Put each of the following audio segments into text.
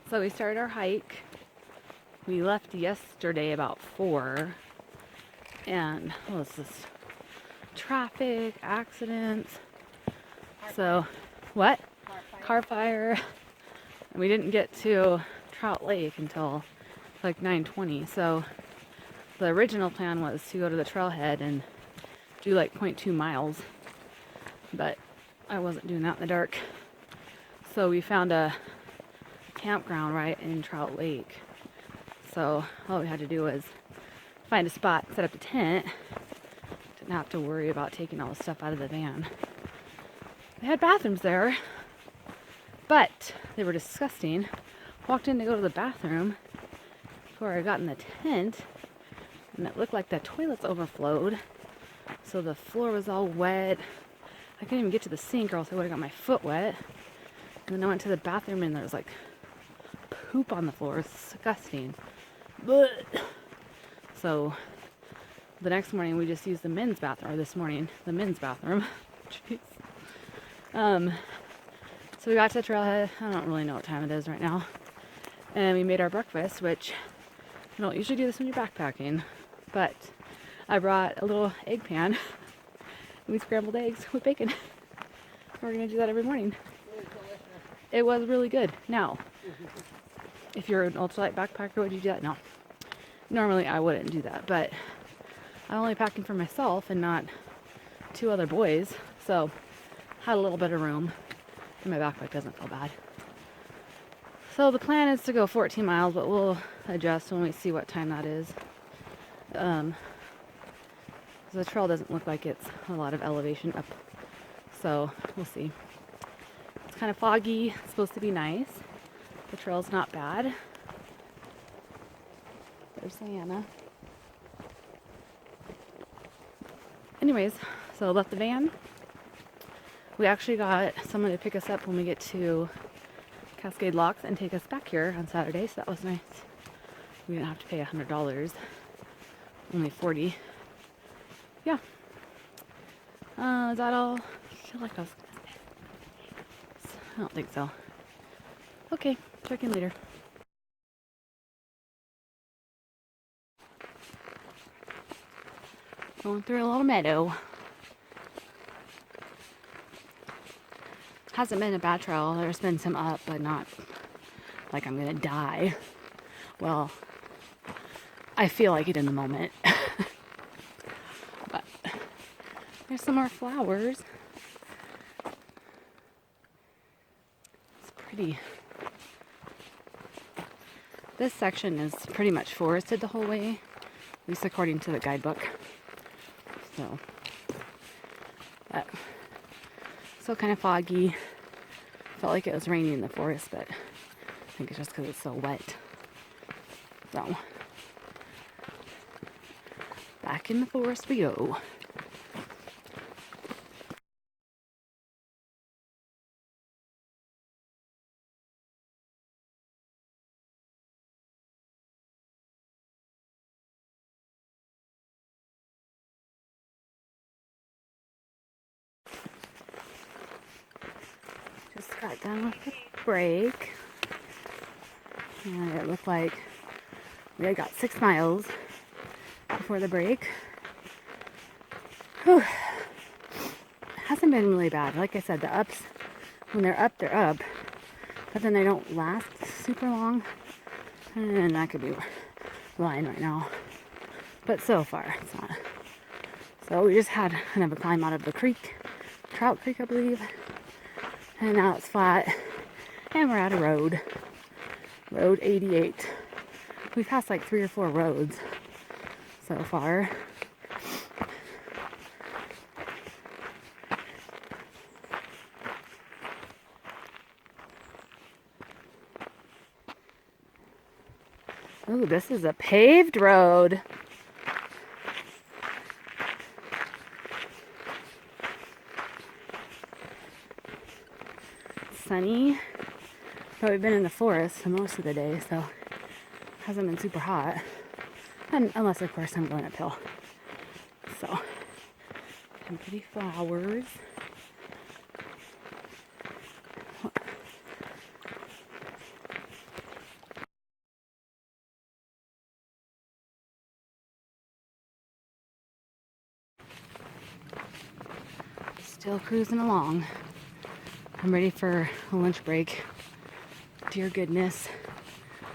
So we started our hike. We left yesterday about 4. And what was this? Traffic, accidents. So, what? Car fire. And we didn't get to Trout Lake until like 9:20. So the original plan was to go to the trailhead and do like 0.2 miles. But I wasn't doing that in the dark. So we found a campground right in Trout Lake. So all we had to do was find a spot, set up a tent. Didn't have to worry about taking all the stuff out of the van. They had bathrooms there, but they were disgusting. Walked in to go to the bathroom before I got in the tent, and it looked like the toilets overflowed. So the floor was all wet. I couldn't even get to the sink or else I would have got my foot wet. And then I went to the bathroom and there was like poop on the floor. It's disgusting. Blech. So the next morning we just used the men's bathroom, or this morning, the men's bathroom. Jeez. So we got to the trailhead. I don't really know what time it is right now. And we made our breakfast, which you don't usually do this when you're backpacking. But I brought a little egg pan. We scrambled eggs with bacon. We're going to do that every morning. It was really good. Now, if you're an ultralight backpacker, would you do that? No. Normally I wouldn't do that, but I'm only packing for myself and not 2 other boys. So, had a little bit of room and my backpack doesn't feel bad. So the plan is to go 14 miles, but we'll adjust when we see what time that is. The trail doesn't look like it's a lot of elevation up, so we'll see. It's kind of foggy. It's supposed to be nice. The trail's not bad. There's Diana. Anyways, so left the van. We actually got someone to pick us up when we get to Cascade Locks and take us back here on Saturday, so that was nice. We didn't have to pay $100, only $40. Yeah. Is that all? I feel like I was gonna say. I don't think so. Okay, check in later. Going through a little meadow. Hasn't been a bad trail. There's been some up, but not like I'm gonna die. Well, I feel like it in the moment. But there's some more flowers. It's pretty. This section is pretty much forested the whole way, at least according to the guidebook. So, but still kind of foggy. Felt like it was raining in the forest, but I think it's just because it's so wet. So, back in the forest we go. Just got done with the break. And it looked like we had got 6 miles before the break. Whew. Hasn't been really bad. Like I said, the ups, when they're up, but then they don't last super long. And I could be lying right now. But so far, it's not. So we just had kind of a climb out of the creek, Trout Creek, I believe. And now it's flat. And we're at a road. Road 88. We've passed like 3 or 4 roads so far. Ooh, this is a paved road. Sunny, but we've been in the forest most of the day, so it hasn't been super hot. And unless, of course, I'm going uphill. So, some pretty flowers. Still cruising along. I'm ready for a lunch break. Dear goodness,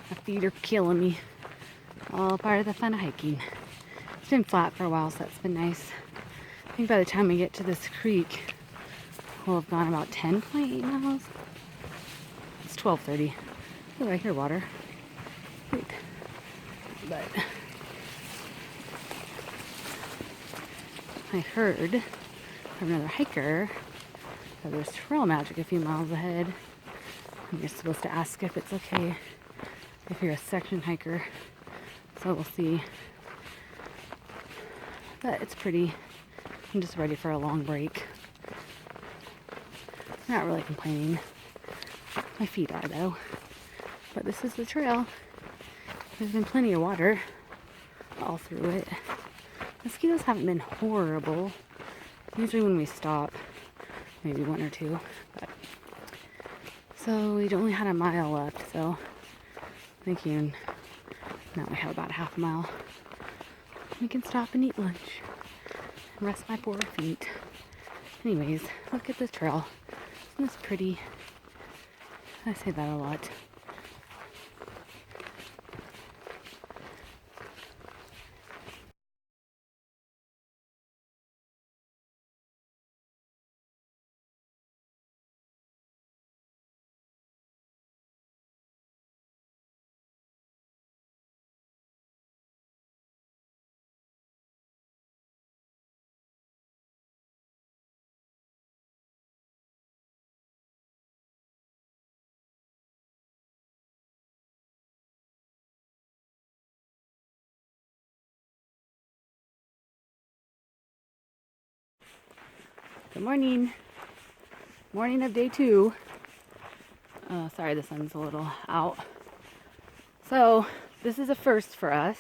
my feet are killing me. All part of the fun of hiking. It's been flat for a while, so that's been nice. I think by the time we get to this creek, we'll have gone about 10.8 miles. It's 12:30. Oh, I hear water. Wait. But I heard from another hiker that there's trail magic a few miles ahead. And you're supposed to ask if it's okay if you're a section hiker. So we'll see. But it's pretty. I'm just ready for a long break. I'm not really complaining. My feet are though. But this is the trail. There's been plenty of water all through it. Mosquitoes haven't been horrible. Usually when we stop, maybe one or two. But so we only had a mile left, so thinking now we have about half a mile. We can stop and eat lunch and rest my poor feet. Anyways, look at this trail. Isn't this pretty? I say that a lot. Good morning. Morning of day 2. Sorry, the sun's a little out. So this is a first for us,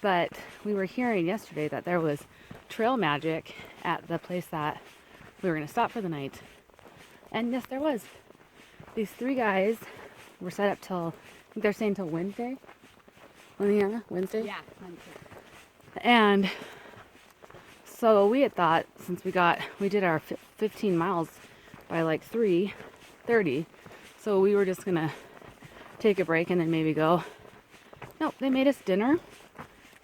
but we were hearing yesterday that there was trail magic at the place that we were going to stop for the night. And yes, there was. These 3 guys were set up till, I think they're saying till Wednesday. Liana, Wednesday? Yeah, Wednesday. And so we had thought, since we did our 15 miles by like 3:30, so we were just gonna take a break and then maybe go. Nope, they made us dinner,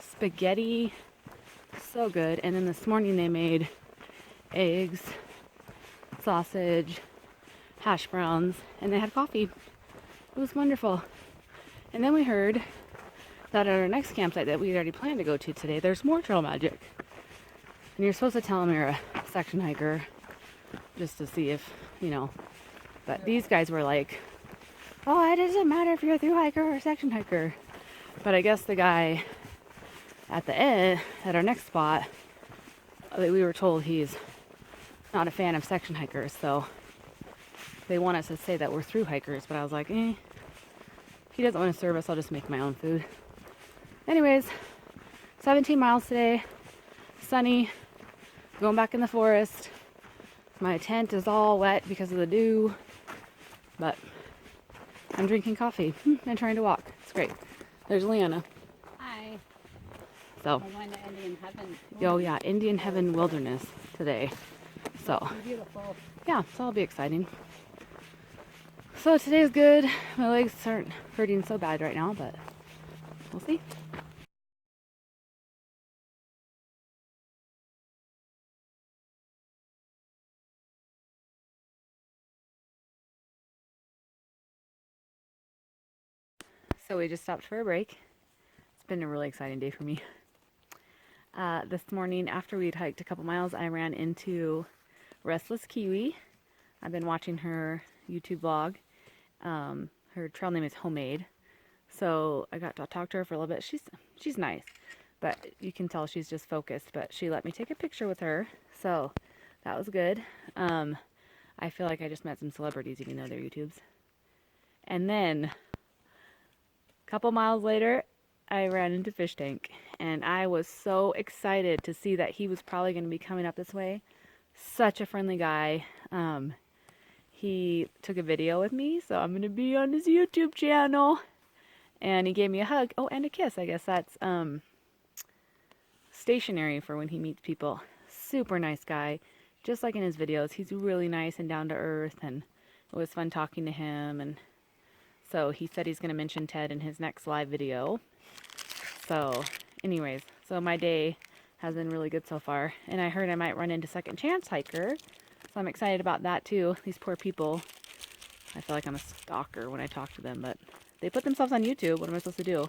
spaghetti, so good. And then this morning they made eggs, sausage, hash browns, and they had coffee. It was wonderful. And then we heard that at our next campsite that we had already planned to go to today, there's more trail magic. And you're supposed to tell them you're a section hiker just to see if, but these guys were like, oh, it doesn't matter if you're a thru hiker or a section hiker. But I guess the guy at the end, at our next spot, we were told he's not a fan of section hikers, so they want us to say that we're thru hikers, but I was like, if he doesn't want to serve us, I'll just make my own food. Anyways, 17 miles today, sunny, going back in the forest. My tent is all wet because of the dew, but I'm drinking coffee and trying to walk. It's great. There's Leanna. Hi. So, We're going to Indian Heaven. oh yeah, Indian Heaven Wilderness today. So, Beautiful. yeah, so it'll be exciting. So today's good. My legs aren't hurting so bad right now, but we'll see. So we just stopped for a break. It's been a really exciting day for me. This morning, after we'd hiked a couple miles, I ran into Restless Kiwi. I've been watching her YouTube vlog. Her trail name is Homemade. So I got to talk to her for a little bit. She's nice, but you can tell she's just focused. But she let me take a picture with her, so that was good. I feel like I just met some celebrities, even though they're YouTubes. And then couple miles later, I ran into Fish Tank, and I was so excited to see that he was probably going to be coming up this way. Such a friendly guy. He took a video with me, so I'm going to be on his YouTube channel. And he gave me a hug. Oh, and a kiss. I guess that's stationary for when he meets people. Super nice guy. just like in his videos, he's really nice and down to earth, and it was fun talking to him. And so he said he's going to mention Ted in his next live video. So anyways, so my day has been really good so far. And I heard I might run into Second Chance Hiker. So I'm excited about that too. These poor people. I feel like I'm a stalker when I talk to them, but they put themselves on YouTube. What am I supposed to do?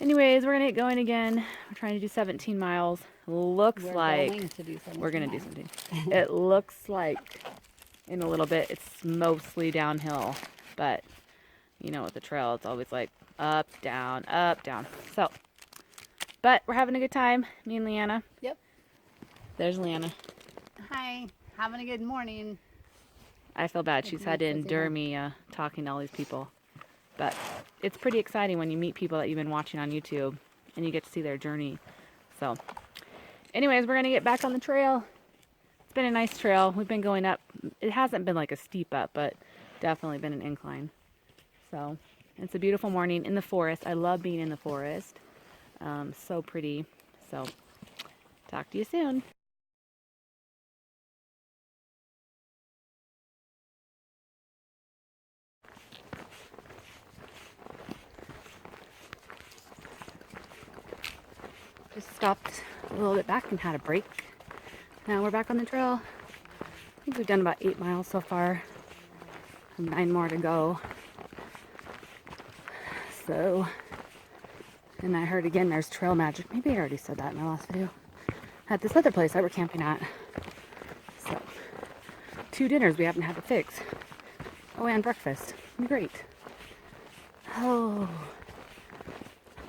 Anyways, we're going to get going again. We're trying to do 17 miles. Looks like we're going to do something. It looks like in a little bit it's mostly downhill, but you know, with the trail, it's always like up, down, up, down. So, but we're having a good time, me and Leanna. Yep. There's Leanna. Hi. Having a good morning. I feel bad. She's had to endure me talking to all these people. But it's pretty exciting when you meet people that you've been watching on YouTube and you get to see their journey. So, anyways, we're going to get back on the trail. It's been a nice trail. We've been going up. It hasn't been like a steep up, but definitely been an incline. So, it's a beautiful morning in the forest. I love being in the forest. So pretty. So, talk to you soon. Just stopped a little bit back and had a break. Now we're back on the trail. I think we've done about 8 miles so far. 9 more to go. So, and I heard again there's trail magic. Maybe I already said that in my last video. At this other place that we're camping at. So, 2 dinners we haven't had to fix. Oh, and breakfast. Great. Oh,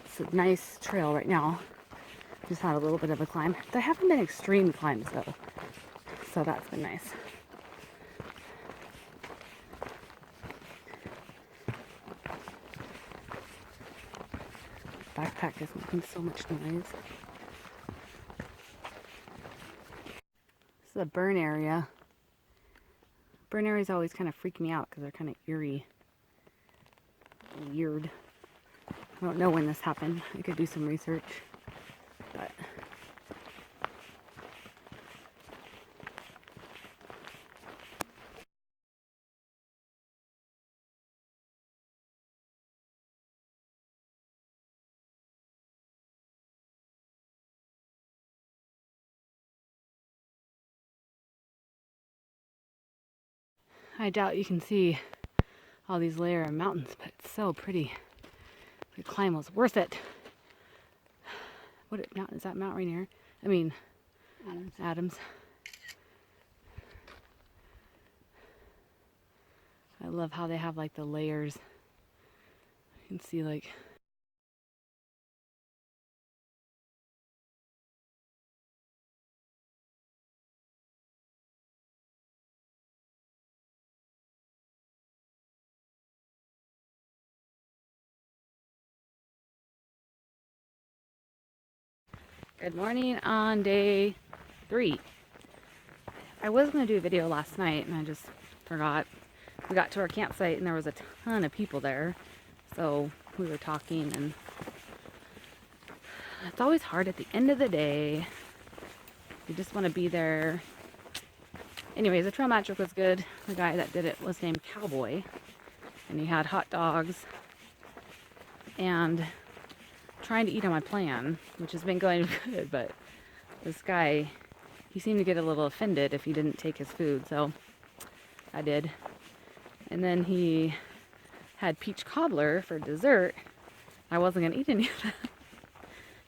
it's a nice trail right now. Just had a little bit of a climb. There haven't been extreme climbs though, so that's been nice. Backpack is making so much noise. This is a burn area. Burn areas always kind of freak me out because they're kind of eerie. Weird. I don't know when this happened. I could do some research. But I doubt you can see all these layer of mountains, but it's so pretty. The climb was worth it. What mountain is that? Mount Rainier? I mean, Adams. I love how they have like the layers. You can see like good morning on day 3. I was going to do a video last night and I just forgot. We got to our campsite and there was a ton of people there. So we were talking, and it's always hard at the end of the day. You just want to be there. Anyways, the trail magic was good. The guy that did it was named Cowboy, and he had hot dogs and trying to eat on my plan, which has been going good, but this guy, he seemed to get a little offended if he didn't take his food, so I did. And then he had peach cobbler for dessert. I wasn't going to eat any of that.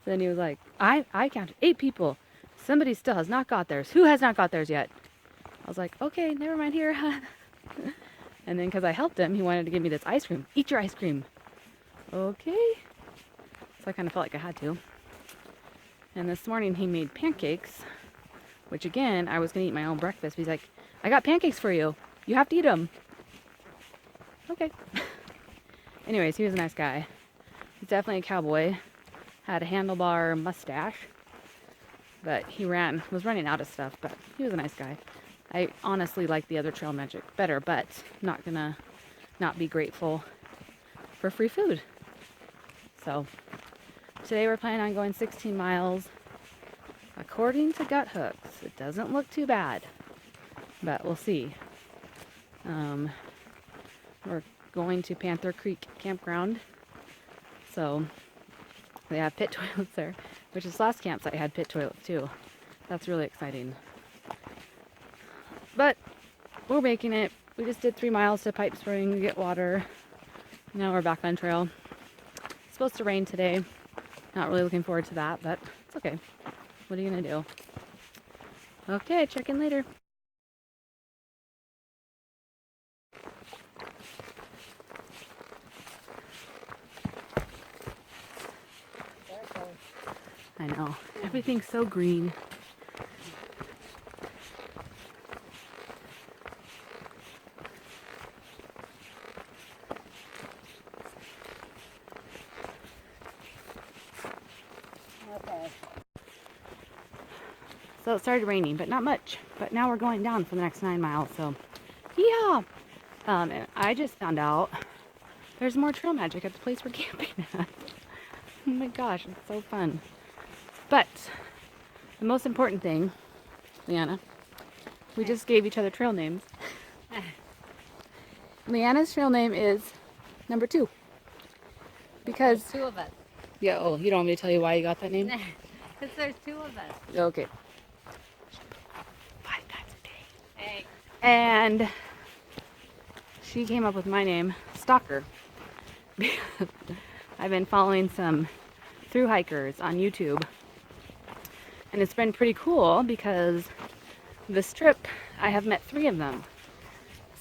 Then he was like, I counted 8 people. Somebody still has not got theirs. Who has not got theirs yet? I was like, okay, never mind here. And then because I helped him, he wanted to give me this ice cream. Eat your ice cream. Okay. So I kind of felt like I had to. And this morning he made pancakes, which again, I was going to eat my own breakfast. He's like, I got pancakes for you. You have to eat them. Okay. Anyways, he was a nice guy. He's definitely a cowboy. Had a handlebar mustache. But he was running out of stuff, but he was a nice guy. I honestly like the other trail magic better, but not gonna not be grateful for free food. So today we're planning on going 16 miles. According to gut hooks, it doesn't look too bad, but we'll see. We're going to Panther Creek Campground, so they have pit toilets there, which this last campsite had pit toilets too. That's really exciting. But we're making it. We just did 3 miles to Pipe Spring to get water. Now we're back on trail. It's supposed to rain today. Not really looking forward to that, but it's okay. What are you gonna do? Okay, check in later. I know. Everything's so green. Okay. So it started raining, but not much. But now we're going down for the next 9 miles, so yeah. And I just found out there's more trail magic at the place we're camping at. Oh my gosh, it's so fun. But the most important thing, Leanna, we just gave each other trail names. Leanna's trail name is number 2. Because There's 2 of us. yeah, oh, you don't want me to tell you why you got that name? Because there's 2 of us. Okay. 5 times a day. Hey. And she came up with my name, Stalker. I've been following some thru hikers on YouTube. And it's been pretty cool because this trip I have met 3 of them.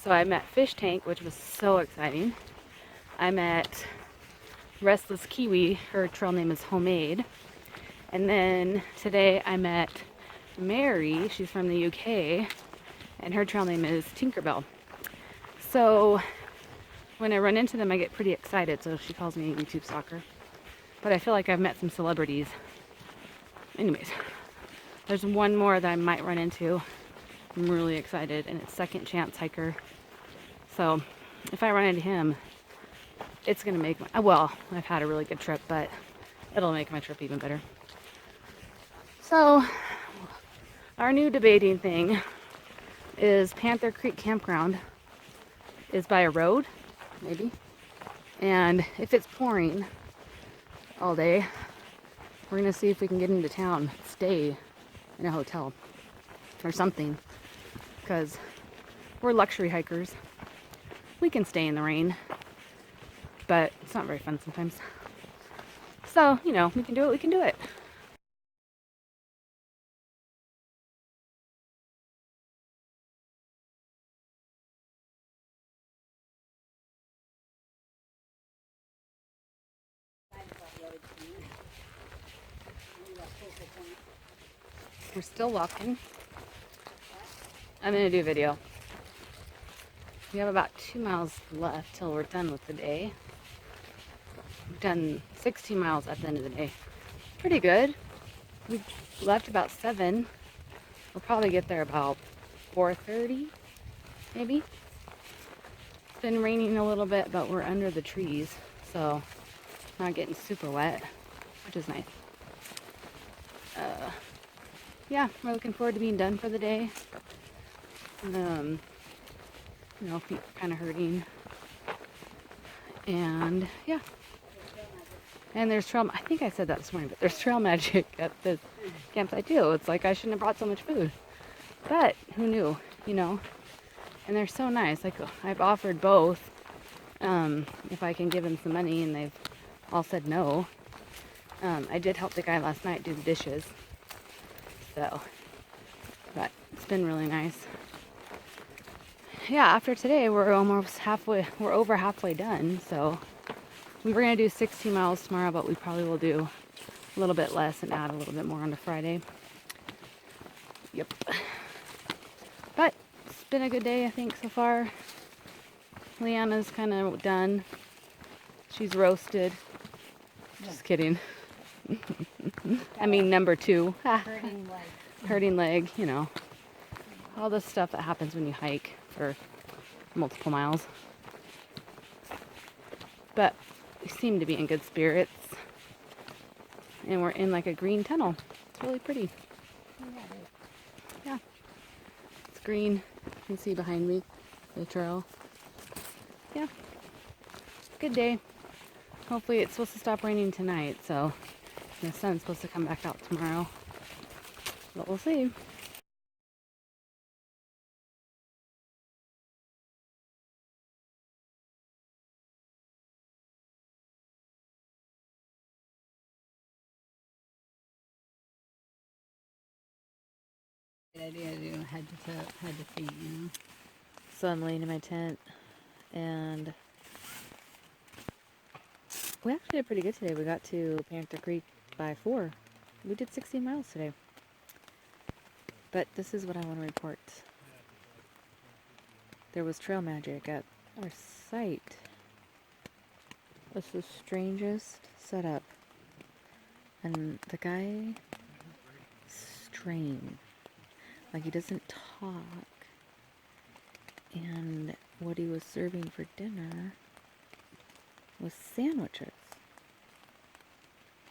So I met Fish Tank, which was so exciting. I met Restless Kiwi, her trail name is Homemade. And then today I met Mary, she's from the UK, and her trail name is Tinkerbell. So when I run into them, I get pretty excited, so she calls me YouTube Stalker. But I feel like I've met some celebrities. Anyways, there's one more that I might run into. I'm really excited, and it's Second Chance Hiker. So if I run into him, it's gonna make my, well, I've had a really good trip, but it'll make my trip even better. So our new debating thing is Panther Creek Campground is by a road, maybe. And if it's pouring all day, we're gonna see if we can get into town, stay in a hotel or something, because we're luxury hikers. We can stay in the rain, but it's not very fun sometimes. So, you know, we can do it, we can do it. We're still walking. I'm gonna do a video. We have about 2 miles left till we're done with the day. We've done 16 miles at the end of the day. Pretty good. We left about 7. We'll probably get there about 4:30, maybe. It's been raining a little bit, but we're under the trees, so not getting super wet, which is nice. Yeah, we're looking forward to being done for the day. You know, feet are kind of hurting. And yeah. And there's trail, I think I said that this morning, but there's trail magic at this campsite too. It's like I shouldn't have brought so much food. But who knew, you know? And they're so nice. Like I've offered both if I can give them some money, and they've all said no. I did help the guy last night do the dishes. So, but it's been really nice. Yeah, after today, we're over halfway done. So we were gonna do 16 miles tomorrow, but we probably will do a little bit less and add a little bit more on to Friday. Yep. But it's been a good day, I think, so far. Leanna's kind of done. She's roasted. Just kidding. I mean, number 2. Hurting leg. Hurting leg, you know. All the stuff that happens when you hike for multiple miles. But we seem to be in good spirits. And we're in like a green tunnel. It's really pretty. green. You can see behind me the trail. Yeah, good day. Hopefully it's supposed to stop raining tonight, so the sun's supposed to come back out tomorrow. But we'll see. Good idea to do head to feet, you know. So I'm laying in my tent, and we actually did pretty good today. We got to Panther Creek by 4. We did 16 miles today. But this is what I want to report. There was trail magic at our site. It's the strangest setup. And the guy, strange. Like, he doesn't talk. And what he was serving for dinner was sandwiches.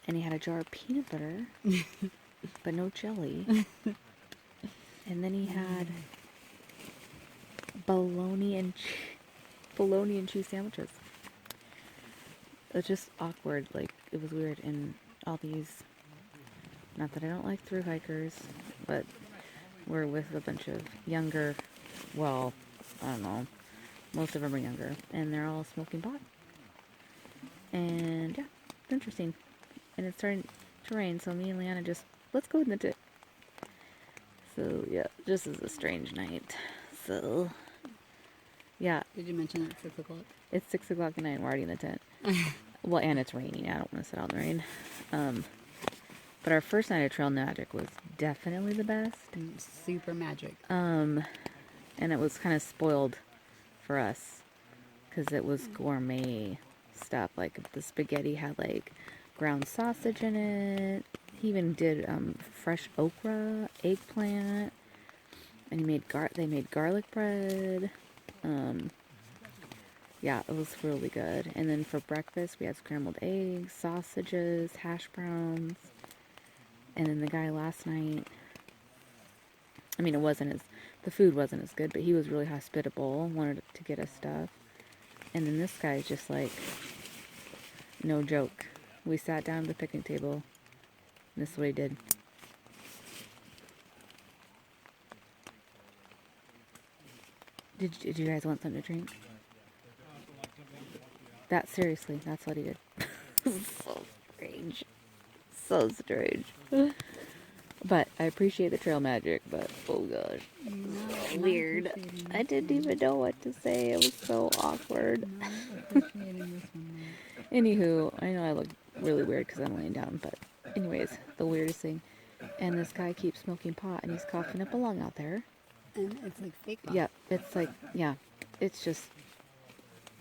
And he had a jar of peanut butter, but no jelly. And then he had bologna and cheese sandwiches. It's just awkward. Like, it was weird. And all these, not that I don't like thru hikers, but we're with a bunch of younger, well, I don't know, most of them are younger, and they're all smoking pot. And yeah, it's interesting. And it's starting to rain, so me and Leanna just, let's go in the tent. So yeah, this is a strange night. So yeah. Did you mention it's 6 o'clock? It's 6 o'clock at night and we're already in the tent. Well, and it's raining. I don't want to sit out in the rain. But our first night of trail magic was definitely the best. Super magic. And it was kind of spoiled for us because it was gourmet stuff. Like, the spaghetti had like ground sausage in it. He even did fresh okra, eggplant, and they made garlic bread. Yeah, it was really good. And then for breakfast, we had scrambled eggs, sausages, hash browns. And then the guy last night, I mean, the food wasn't as good, but he was really hospitable, wanted to get us stuff. And then this guy's just like, no joke. We sat down at the picnic table, and this is what he did. Did you guys want something to drink? Seriously, that's what he did. So strange. So strange. But I appreciate the trail magic, but oh gosh. No, Weird. I didn't even know what to say. It was so awkward. Anywho, I know I look really weird because I'm laying down, but anyways, the weirdest thing. And this guy keeps smoking pot and he's coughing up a lung out there. And it's like fake cough. Yeah, it's like, yeah, it's just,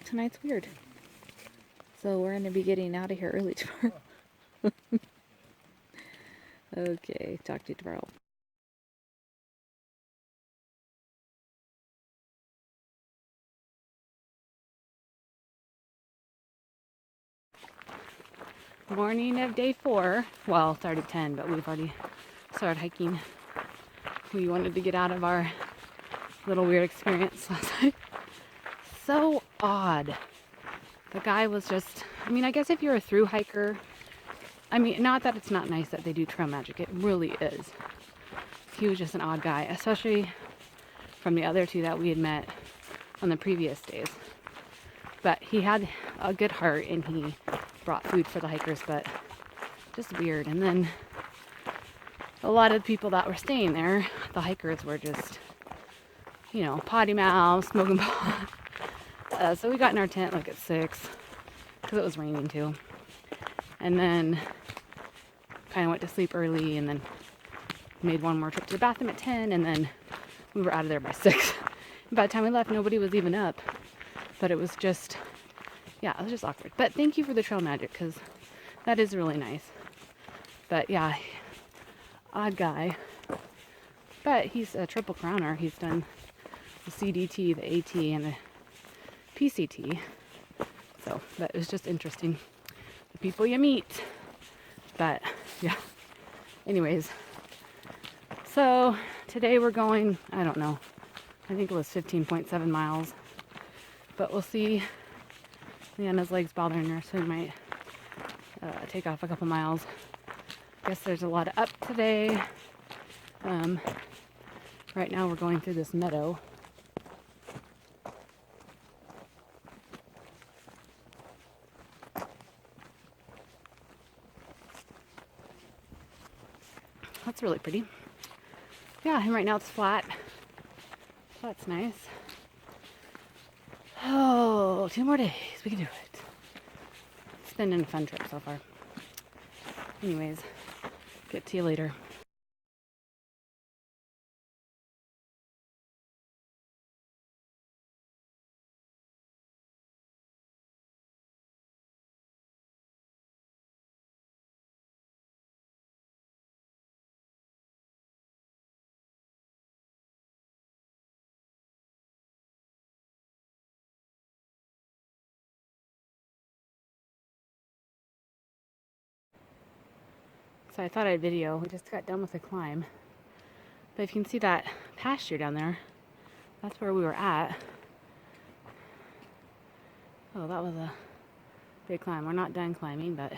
tonight's weird. So we're going to be getting out of here early tomorrow. Okay, talk to you tomorrow. Morning of day 4. Well, it's already 10, but we've already started hiking. We wanted to get out of our little weird experience last night. So odd. The guy was just, I mean, I guess if you're a thru hiker, I mean, not that it's not nice that they do trail magic. It really is. He was just an odd guy, especially from the other 2 that we had met on the previous days. But he had a good heart and he brought food for the hikers, but just weird. And then a lot of the people that were staying there, the hikers, were just, you know, potty mouth, smoking pot. So we got in our tent like at 6 because it was raining too. And then kind of went to sleep early and then made one more trip to the bathroom at 10 and then we were out of there by 6. By the time we left, nobody was even up. But it was just, yeah, it was just awkward. But thank you for the trail magic because that is really nice. But yeah, odd guy. But he's a triple crowner. He's done the CDT, the AT, and the PCT. So that was just interesting. The people you meet. But yeah. Anyways. So today we're going, I don't know. I think it was 15.7 miles. But we'll see. Leanna's leg's bothering her, so we might take off a couple miles. Guess there's a lot of up today. Right now we're going through this meadow. That's really pretty. Yeah, and right now it's flat. That's nice. Oh, 2 more days. We can do it. It's been a fun trip so far. Anyways, get to you later. So I thought I'd video. We just got done with the climb. But if you can see that pasture down there, that's where we were at. Oh, that was a big climb. We're not done climbing, but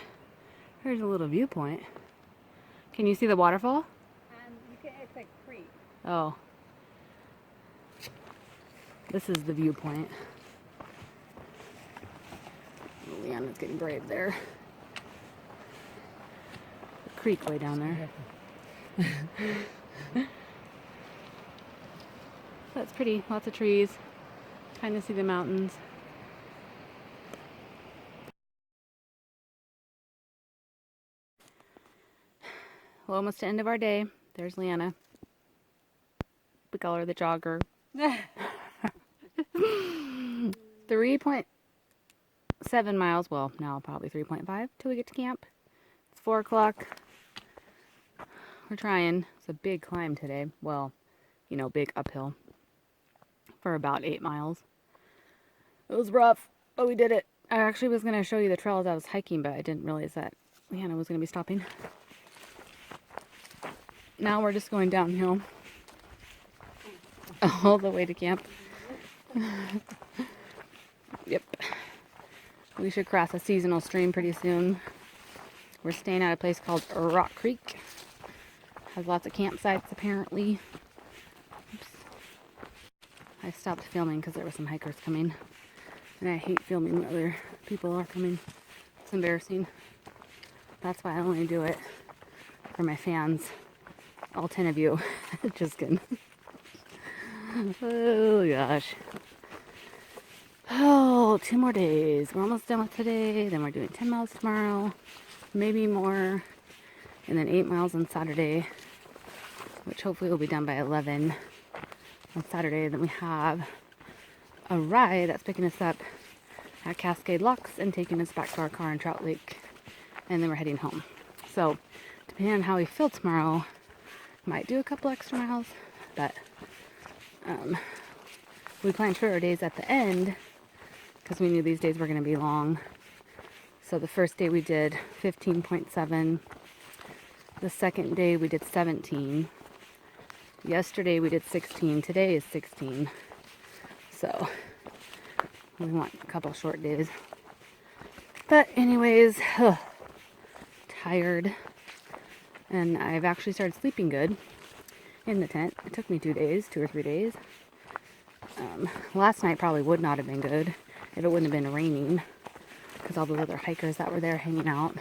here's a little viewpoint. Can you see the waterfall? It's a creek. Oh. This is the viewpoint. Leanna's getting brave there. The creek way down there. That's pretty. Lots of trees. Kind of see the mountains. Well, almost the end of our day. There's Leanna. We call her the jogger. 3.7 miles. Well, now probably 3.5 till we get to camp. It's 4 o'clock. We're trying. It's a big climb today. Well, you know, big uphill for about 8 miles. It was rough, but we did it. I actually was going to show you the trails I was hiking, but I didn't realize that Leanna was going to be stopping. Now we're just going downhill all the way to camp. Yep. We should cross a seasonal stream pretty soon. We're staying at a place called Rock Creek. Has lots of campsites apparently. Oops. I stopped filming because there were some hikers coming. And I hate filming when other people are coming. It's embarrassing. That's why I only do it for my fans. All 10 of you. Just kidding. Oh gosh. Oh, 2 more days. We're almost done with today. Then we're doing 10 miles tomorrow. Maybe more. And then 8 miles on Saturday. Which hopefully will be done by 11 on Saturday. Then we have a ride that's picking us up at Cascade Locks and taking us back to our car in Trout Lake. And then we're heading home. So, depending on how we feel tomorrow, might do a couple extra miles. But we planned shorter days at the end because we knew these days were going to be long. So the first day we did 15.7. The second day we did 17. Yesterday we did 16. Today is 16. So we want a couple short days. But anyways, tired. And I've actually started sleeping good in the tent. It took me 2 days, 2 or 3 days. Last night probably would not have been good if it wouldn't have been raining. Because all those other hikers that were there hanging out,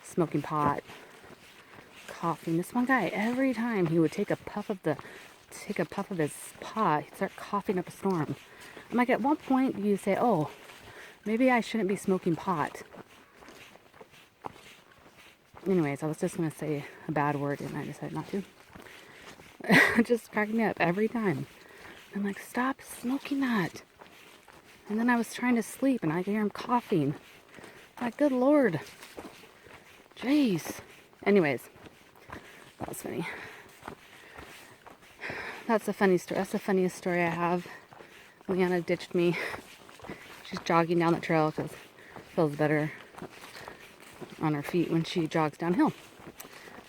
smoking pot, coughing. This one guy, every time he would take a puff of his pot, he'd start coughing up a storm. I'm like, at what point do you say, oh, maybe I shouldn't be smoking pot? Anyways, I was just going to say a bad word and I decided not to. It just cracked me up every time. I'm like, stop smoking that. And then I was trying to sleep and I could hear him coughing. I'm like, good Lord. Jeez. Anyways, that was funny. That's the funny story. That's the funniest story I have. Leanna ditched me. She's jogging down the trail because it feels better on her feet when she jogs downhill.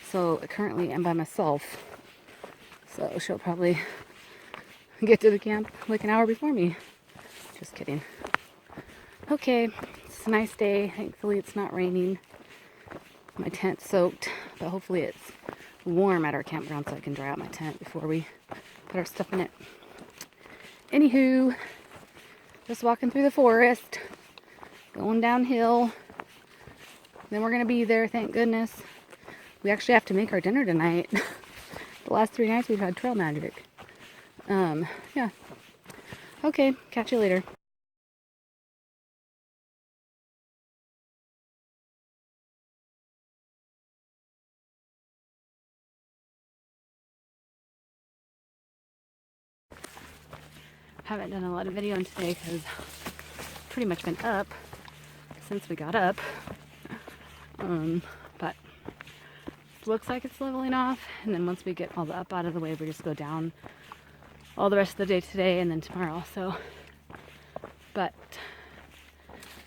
So currently I'm by myself. So she'll probably get to the camp like an hour before me. Just kidding. Okay, it's a nice day. Thankfully it's not raining. My tent's soaked, but hopefully it's warm at our campground so I can dry out my tent before we put our stuff in it. Anywho, just walking through the forest, going downhill. Then we're gonna be there, thank goodness. We actually have to make our dinner tonight. The last 3 nights we've had trail magic. Yeah. Okay, catch you later. Haven't done a lot of videoing today because pretty much been up since we got up. But looks like it's leveling off, and then once we get all the up out of the way, we just go down all the rest of the day today and then tomorrow. So, but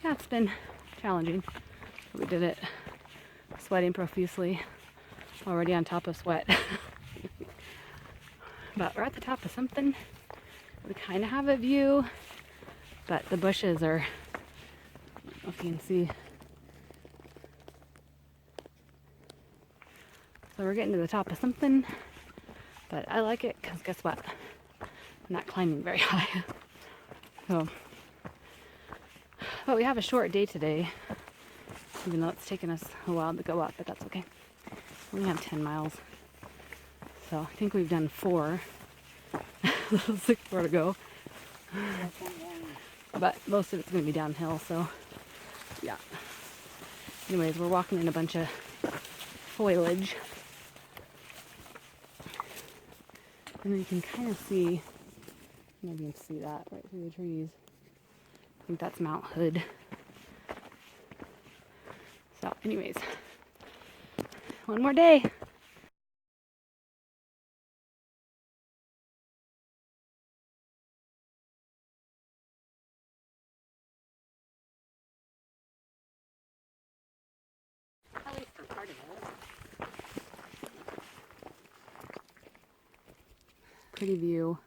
yeah, it's been challenging. We did it sweating profusely, already on top of sweat. But we're at the top of something. We kind of have a view, but the bushes are, I don't know if you can see. So we're getting to the top of something, but I like it because guess what? I'm not climbing very high. So, but we have a short day today, even though it's taken us a while to go up, but that's okay. We only have 10 miles. So I think we've done 4. 6 more to go. But most of it's going to be downhill, so yeah. Anyways, we're walking in a bunch of foliage. And you can kind of see, maybe you can see that right through the trees. I think that's Mount Hood. So anyways, one more day. At least for part of it. Pretty view.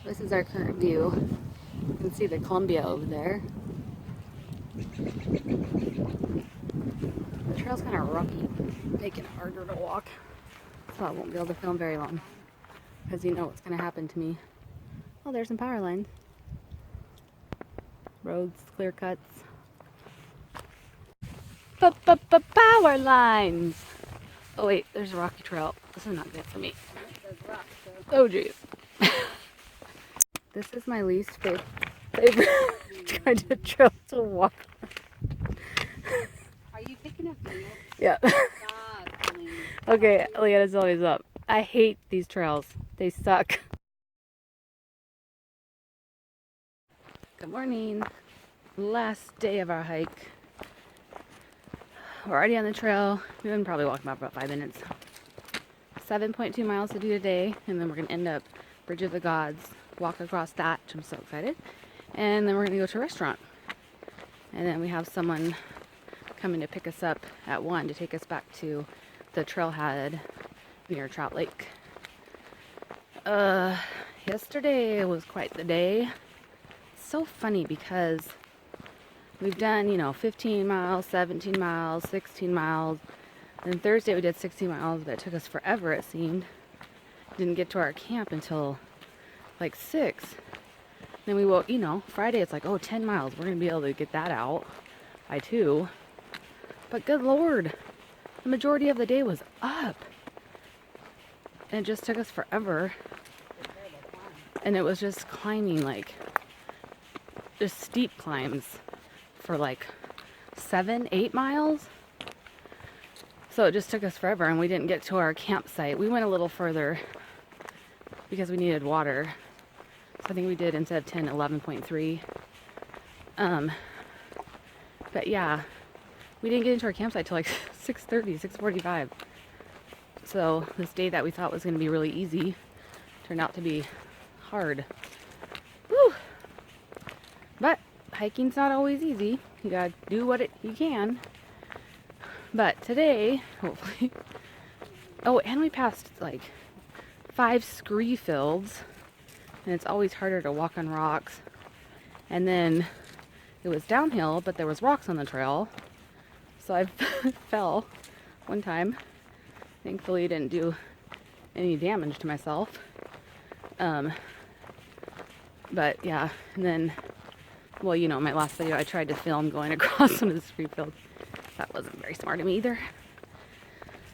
This is our current view. You can see the Columbia over there. The trail's kind of rocky, making it harder to walk. So I won't be able to film very long, because you know what's going to happen to me. Oh, there's some power lines. Roads, clear cuts. Power lines! Oh wait, there's a rocky trail. This is not good for me. Oh geez. This is my least favorite kind of trail to walk. Are you picking up meals? Yeah. Okay, Leanna's always up. I hate these trails. They suck. Good morning. Last day of our hike. We're already on the trail. We've been probably walking about 5 minutes. 7.2 miles to do today, and then we're going to end up Bridge of the Gods, walk across that, which I'm so excited. And then we're going to go to a restaurant. And then we have someone coming to pick us up at 1 to take us back to the trailhead near Trout Lake. Yesterday was quite the day. It's so funny because we've done, 15 miles, 17 miles, 16 miles. And Thursday we did 16 miles, but it took us forever, it seemed. Didn't get to our camp until like 6. Then we woke, Friday it's like, 10 miles. We're going to be able to get that out by 2. But good Lord, the majority of the day was up. And it just took us forever. And it was just climbing, just steep climbs for 7, 8 miles. So it just took us forever, and we didn't get to our campsite. We went a little further because we needed water. So I think we did, instead of 10, 11.3. But yeah, we didn't get into our campsite till 6:30, 6:45. So this day that we thought was going to be really easy turned out to be hard. Whew. But hiking's not always easy. You gotta do what you can. But today, hopefully. Oh, and we passed like 5 scree fields, and it's always harder to walk on rocks. And then it was downhill, but there was rocks on the trail, so I fell one time. Thankfully, didn't do any damage to myself. But yeah, and then, well, you know, my last video, I tried to film going across some of the scree fields. That wasn't very smart of me either.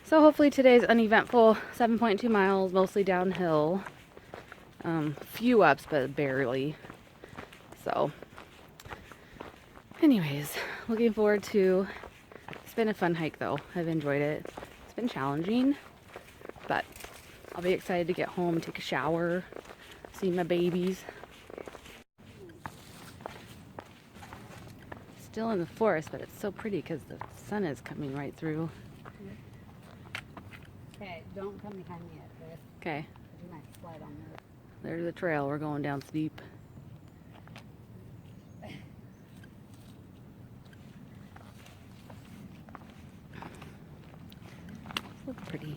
So hopefully today's uneventful. 7.2 miles, mostly downhill. Few ups, but barely. So, anyways, looking forward to. It's been a fun hike though. I've enjoyed it. It's been challenging, but I'll be excited to get home, take a shower, see my babies. Still in the forest, but it's so pretty because the sun is coming right through. Okay, don't come behind me at this. Okay. You might slide on this. There's the trail. We're going down steep. So pretty.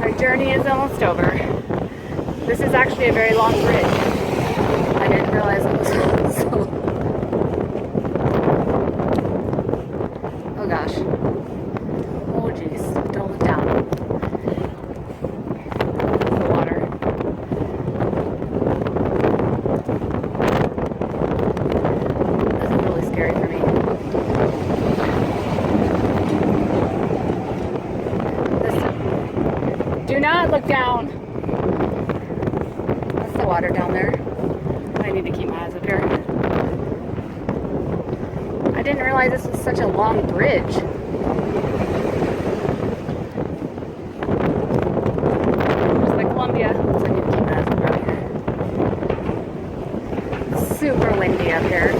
Our journey is almost over. This is actually a very long bridge. I didn't realize it was so long. Oh gosh. Oh jeez. Don't look down. The water. This is really scary for me. Do not look down. That's the water down there. I need to keep my eyes up here. I didn't realize this was such a long bridge. There's the Columbia. So I need to keep my eyes up around here. It's super windy up here.